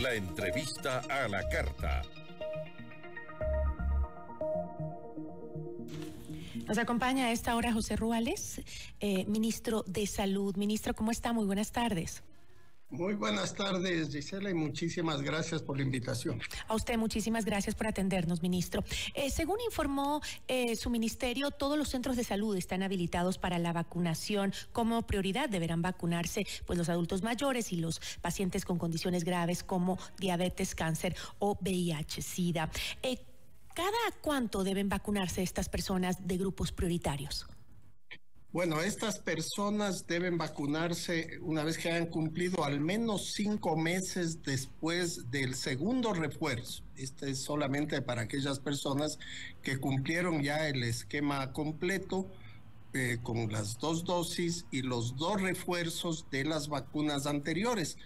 La entrevista a la carta. Nos acompaña a esta hora José Ruales, ministro de Salud. Ministro, ¿cómo está? Muy buenas tardes. Muy buenas tardes, Gisela, y muchísimas gracias por la invitación. A usted, muchísimas gracias por atendernos, ministro. Según informó su ministerio, todos los centros de salud están habilitados para la vacunación. Como prioridad deberán vacunarse pues los adultos mayores y los pacientes con condiciones graves como diabetes, cáncer o VIH-Sida. ¿Cada cuánto deben vacunarse estas personas de grupos prioritarios? Bueno, estas personas deben vacunarse una vez que hayan cumplido al menos 5 meses después del segundo refuerzo. Este es solamente para aquellas personas que cumplieron ya el esquema completo con las 2 dosis y los 2 refuerzos de las vacunas anteriores,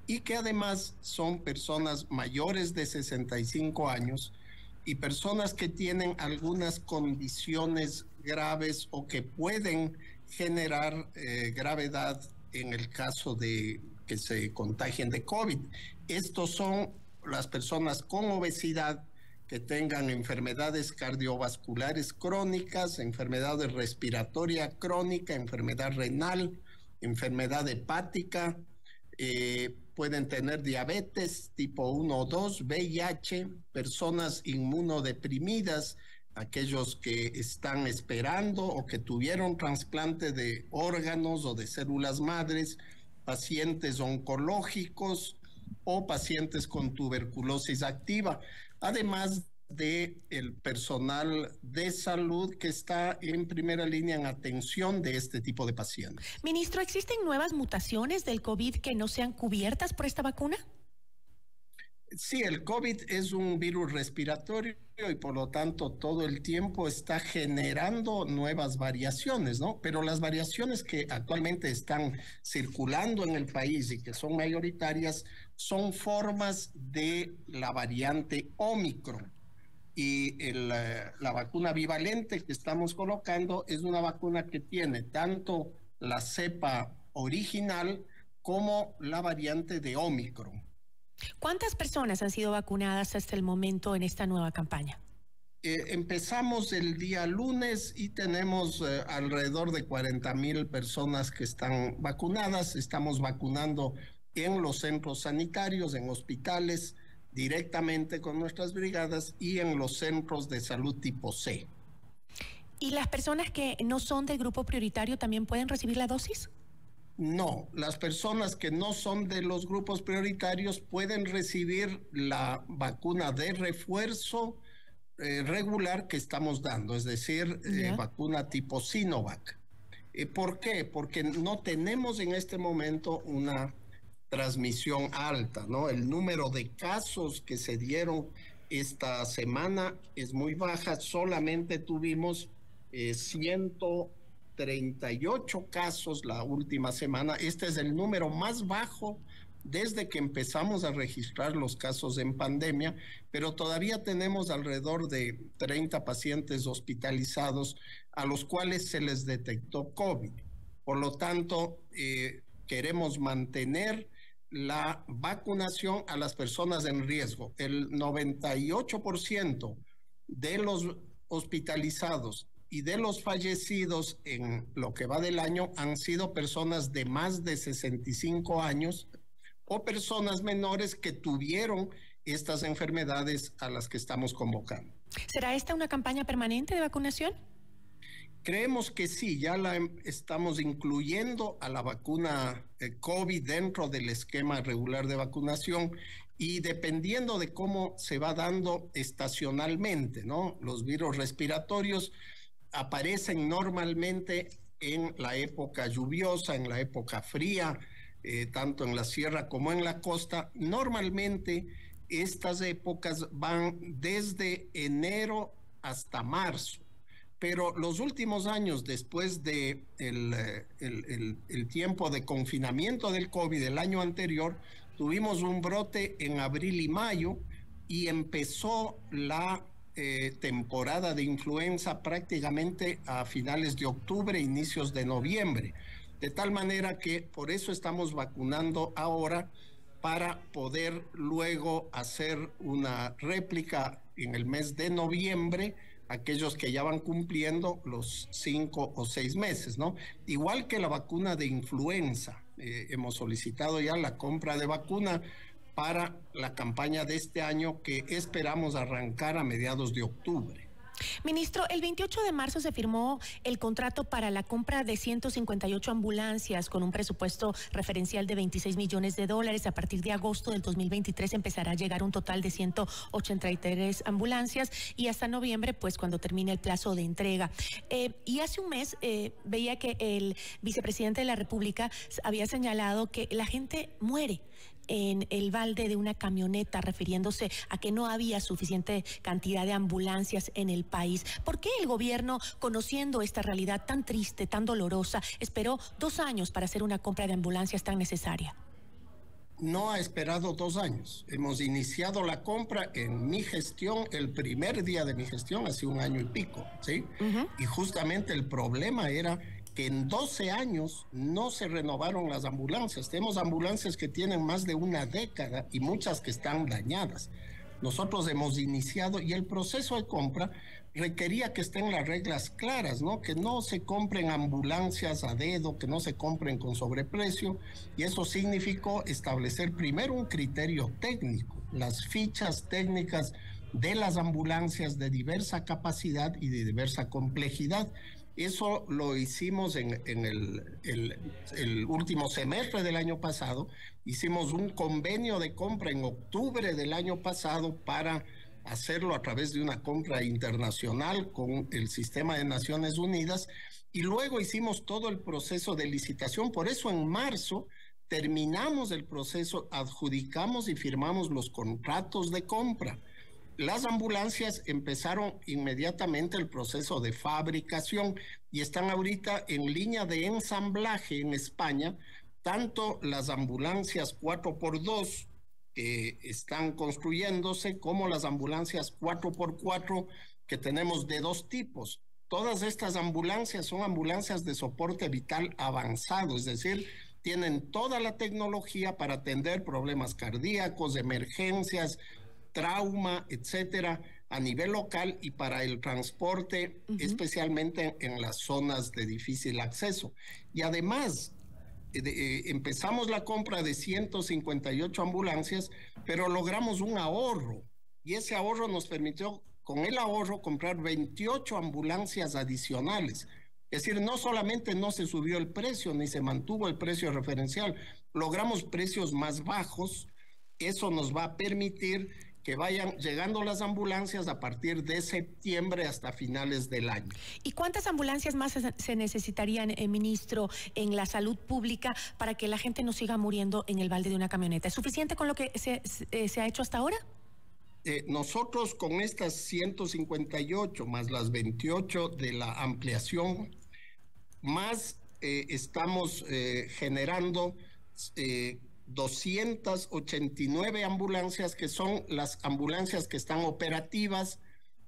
y que además son personas mayores de 65 años y personas que tienen algunas condiciones graves o que pueden generar gravedad en el caso de que se contagien de COVID. Estos son las personas con obesidad, que tengan enfermedades cardiovasculares crónicas, enfermedades respiratoria crónica, enfermedad renal, enfermedad hepática, pueden tener diabetes tipo 1 o 2, VIH, personas inmunodeprimidas, aquellos que están esperando o que tuvieron trasplante de órganos o de células madres, pacientes oncológicos o pacientes con tuberculosis activa, además de el personal de salud que está en primera línea en atención de este tipo de pacientes. Ministro, ¿existen nuevas mutaciones del COVID que no sean cubiertas por esta vacuna? Sí, el COVID es un virus respiratorio y por lo tanto todo el tiempo está generando nuevas variaciones, ¿no? Pero las variaciones que actualmente están circulando en el país y que son mayoritarias son formas de la variante Omicron. Y la vacuna bivalente que estamos colocando es una vacuna que tiene tanto la cepa original como la variante de Omicron. ¿Cuántas personas han sido vacunadas hasta el momento en esta nueva campaña? Empezamos el día lunes y tenemos alrededor de 40,000 personas que están vacunadas. Estamos vacunando en los centros sanitarios, en hospitales, directamente con nuestras brigadas y en los centros de salud tipo C. ¿Y las personas que no son del grupo prioritario también pueden recibir la dosis? No, las personas que no son de los grupos prioritarios pueden recibir la vacuna de refuerzo regular que estamos dando, es decir, vacuna tipo Sinovac. ¿Por qué? Porque no tenemos en este momento una transmisión alta, ¿no? El número de casos que se dieron esta semana es muy baja, solamente tuvimos 138 casos la última semana. Este es el número más bajo desde que empezamos a registrar los casos en pandemia, pero todavía tenemos alrededor de 30 pacientes hospitalizados a los cuales se les detectó COVID. Por lo tanto, queremos mantener la vacunación a las personas en riesgo. El 98% de los hospitalizados y de los fallecidos en lo que va del año han sido personas de más de 65 años o personas menores que tuvieron estas enfermedades a las que estamos convocando. ¿Será esta una campaña permanente de vacunación? Creemos que sí, ya la estamos incluyendo a la vacuna COVID dentro del esquema regular de vacunación y dependiendo de cómo se va dando estacionalmente, ¿no? Los virus respiratorios aparecen normalmente en la época lluviosa, en la época fría, tanto en la sierra como en la costa. Normalmente estas épocas van desde enero hasta marzo. Pero los últimos años, después de el tiempo de confinamiento del COVID, el año anterior, tuvimos un brote en abril y mayo y empezó la temporada de influenza prácticamente a finales de octubre, inicios de noviembre. De tal manera que por eso estamos vacunando ahora para poder luego hacer una réplica en el mes de noviembre, aquellos que ya van cumpliendo los 5 o 6 meses, ¿no? Igual que la vacuna de influenza, hemos solicitado ya la compra de vacuna para la campaña de este año que esperamos arrancar a mediados de octubre. Ministro, el 28 de marzo se firmó el contrato para la compra de 158 ambulancias con un presupuesto referencial de $26 millones. A partir de agosto del 2023 empezará a llegar un total de 183 ambulancias y hasta noviembre, pues cuando termine el plazo de entrega. Y hace un mes veía que el vicepresidente de la República había señalado que la gente muere en el balde de una camioneta, refiriéndose a que no había suficiente cantidad de ambulancias en el país. ¿Por qué el gobierno, conociendo esta realidad tan triste, tan dolorosa, esperó 2 años para hacer una compra de ambulancias tan necesaria? No ha esperado 2 años. Hemos iniciado la compra en mi gestión, el primer día de mi gestión, hace 1 año y pico, ¿sí? Y justamente el problema era que en 12 años no se renovaron las ambulancias. Tenemos ambulancias que tienen más de 1 década y muchas que están dañadas. Nosotros hemos iniciado y el proceso de compra requería que estén las reglas claras, ¿no? Que no se compren ambulancias a dedo, que no se compren con sobreprecio, y eso significó establecer primero un criterio técnico, las fichas técnicas de las ambulancias de diversa capacidad y de diversa complejidad. Eso lo hicimos en el último semestre del año pasado. Hicimos un convenio de compra en octubre del año pasado para hacerlo a través de una compra internacional con el sistema de Naciones Unidas, y luego hicimos todo el proceso de licitación. Por eso en marzo terminamos el proceso, adjudicamos y firmamos los contratos de compra. Las ambulancias empezaron inmediatamente el proceso de fabricación y están ahorita en línea de ensamblaje en España, tanto las ambulancias 4x2 que están construyéndose como las ambulancias 4x4 que tenemos de 2 tipos. Todas estas ambulancias son ambulancias de soporte vital avanzado, es decir, tienen toda la tecnología para atender problemas cardíacos, emergencias, trauma, etcétera, a nivel local y para el transporte, especialmente en las zonas de difícil acceso. Y además, empezamos la compra de 158 ambulancias, pero logramos un ahorro, y ese ahorro nos permitió, con el ahorro, comprar 28 ambulancias adicionales. Es decir, no solamente no se subió el precio, ni se mantuvo el precio referencial, logramos precios más bajos. Eso nos va a permitir que vayan llegando las ambulancias a partir de septiembre hasta finales del año. ¿Y cuántas ambulancias más se necesitarían, ministro, en la salud pública para que la gente no siga muriendo en el balde de una camioneta? ¿Es suficiente con lo que se ha hecho hasta ahora? Nosotros con estas 158 más las 28 de la ampliación, más estamos generando 289 ambulancias, que son las ambulancias que están operativas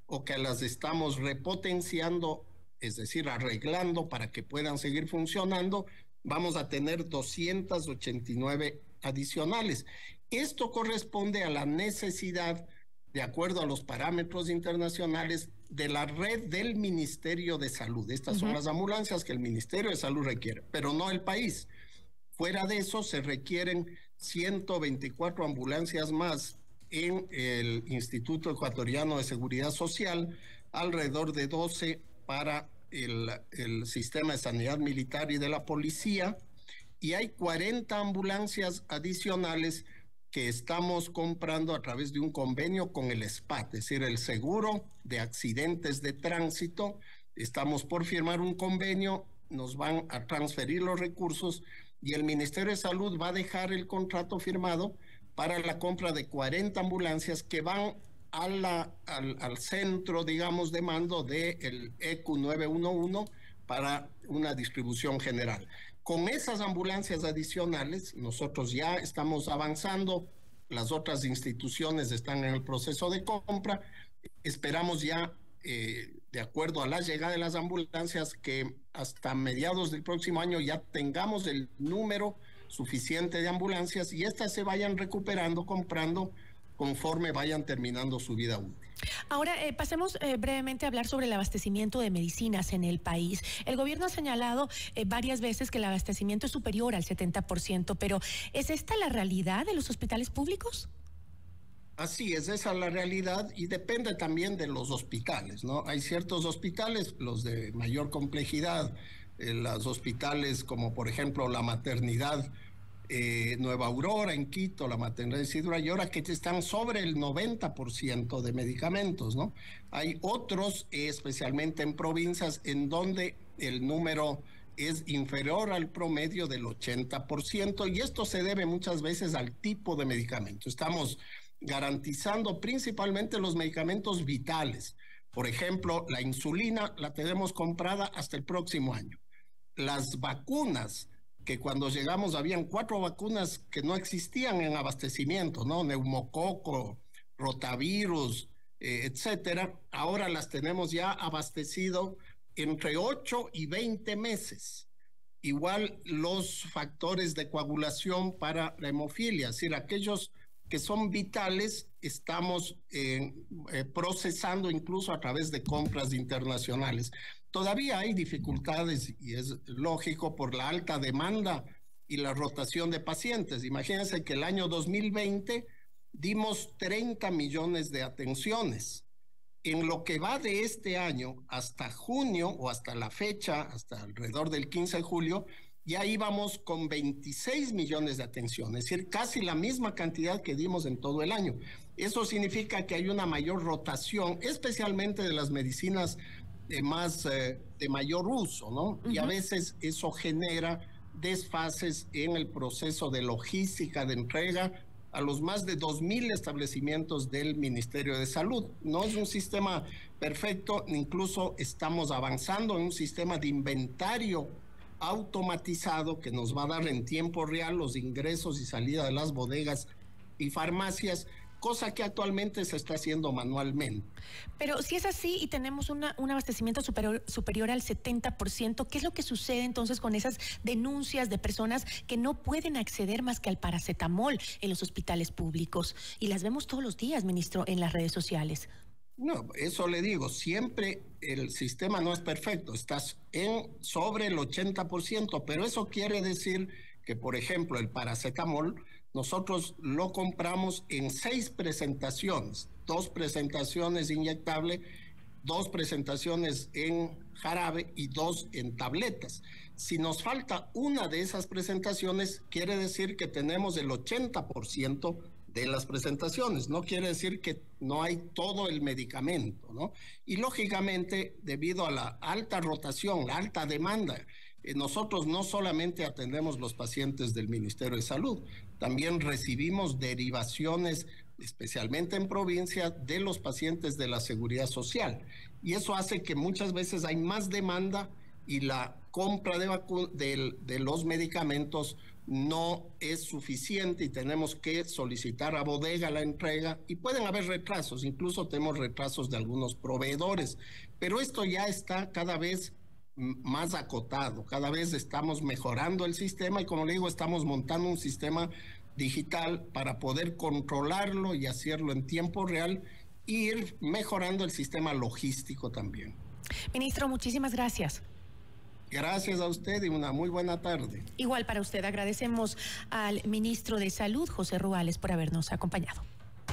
o que las estamos repotenciando, es decir, arreglando para que puedan seguir funcionando. Vamos a tener 289 adicionales. Esto corresponde a la necesidad, de acuerdo a los parámetros internacionales, de la red del Ministerio de Salud. Estas son las ambulancias que el Ministerio de Salud requiere, pero no el país. Fuera de eso, se requieren 124 ambulancias más en el Instituto Ecuatoriano de Seguridad Social, alrededor de 12 para el sistema de sanidad militar y de la policía, y hay 40 ambulancias adicionales que estamos comprando a través de un convenio con el SPAT, es decir, el Seguro de Accidentes de Tránsito. Estamos por firmar un convenio, nos van a transferir los recursos y el Ministerio de Salud va a dejar el contrato firmado para la compra de 40 ambulancias que van al centro, digamos, de mando del ECU 911 para una distribución general. Con esas ambulancias adicionales, nosotros ya estamos avanzando, las otras instituciones están en el proceso de compra, esperamos ya, de acuerdo a la llegada de las ambulancias, que hasta mediados del próximo año ya tengamos el número suficiente de ambulancias y estas se vayan recuperando, comprando conforme vayan terminando su vida útil. Ahora, pasemos brevemente a hablar sobre el abastecimiento de medicinas en el país. El gobierno ha señalado varias veces que el abastecimiento es superior al 70%, pero ¿es esta la realidad de los hospitales públicos? Así es, esa es la realidad y depende también de los hospitales, ¿no? Hay ciertos hospitales, los de mayor complejidad, los hospitales como por ejemplo la maternidad Nueva Aurora en Quito, la maternidad de Isidro Ayora, que están sobre el 90% de medicamentos, ¿no? Hay otros, especialmente en provincias, en donde el número es inferior al promedio del 80%, y esto se debe muchas veces al tipo de medicamento. Estamos garantizando principalmente los medicamentos vitales. Por ejemplo, la insulina la tenemos comprada hasta el próximo año. Las vacunas, que cuando llegamos habían 4 vacunas que no existían en abastecimiento, ¿no? Neumococo, rotavirus, etcétera. Ahora las tenemos ya abastecido entre 8 y 20 meses. Igual los factores de coagulación para la hemofilia, es decir, aquellos que son vitales, estamos procesando incluso a través de compras internacionales. Todavía hay dificultades y es lógico por la alta demanda y la rotación de pacientes. Imagínense que el año 2020 dimos 30 millones de atenciones. En lo que va de este año hasta junio o hasta la fecha, hasta alrededor del 15 de julio, ya íbamos con 26 millones de atenciones, es decir, casi la misma cantidad que dimos en todo el año. Eso significa que hay una mayor rotación, especialmente de las medicinas de mayor uso, ¿no? Y a veces eso genera desfases en el proceso de logística de entrega a los más de 2,000 establecimientos del Ministerio de Salud. No es un sistema perfecto, incluso estamos avanzando en un sistema de inventario automatizado que nos va a dar en tiempo real los ingresos y salida de las bodegas y farmacias, cosa que actualmente se está haciendo manualmente. Pero si es así y tenemos un abastecimiento superior al 70%, ¿qué es lo que sucede entonces con esas denuncias de personas que no pueden acceder más que al paracetamol en los hospitales públicos? Y las vemos todos los días, ministro, en las redes sociales. No, eso le digo, siempre el sistema no es perfecto, estás sobre el 80%, pero eso quiere decir que, por ejemplo, el paracetamol, nosotros lo compramos en 6 presentaciones, 2 presentaciones inyectable, 2 presentaciones en jarabe y 2 en tabletas. Si nos falta una de esas presentaciones, quiere decir que tenemos el 80% de las presentaciones, no quiere decir que no hay todo el medicamento, ¿no? Y lógicamente, debido a la alta rotación, la alta demanda, nosotros no solamente atendemos los pacientes del Ministerio de Salud, también recibimos derivaciones, especialmente en provincia, de los pacientes de la Seguridad Social. Y eso hace que muchas veces hay más demanda y la compra de los medicamentos no es suficiente y tenemos que solicitar a bodega la entrega y pueden haber retrasos, incluso tenemos retrasos de algunos proveedores, pero esto ya está cada vez más acotado, cada vez estamos mejorando el sistema y como le digo, estamos montando un sistema digital para poder controlarlo y hacerlo en tiempo real e ir mejorando el sistema logístico también. Ministro, muchísimas gracias. Gracias a usted y una muy buena tarde. Igual para usted, agradecemos al ministro de Salud, José Ruales, por habernos acompañado.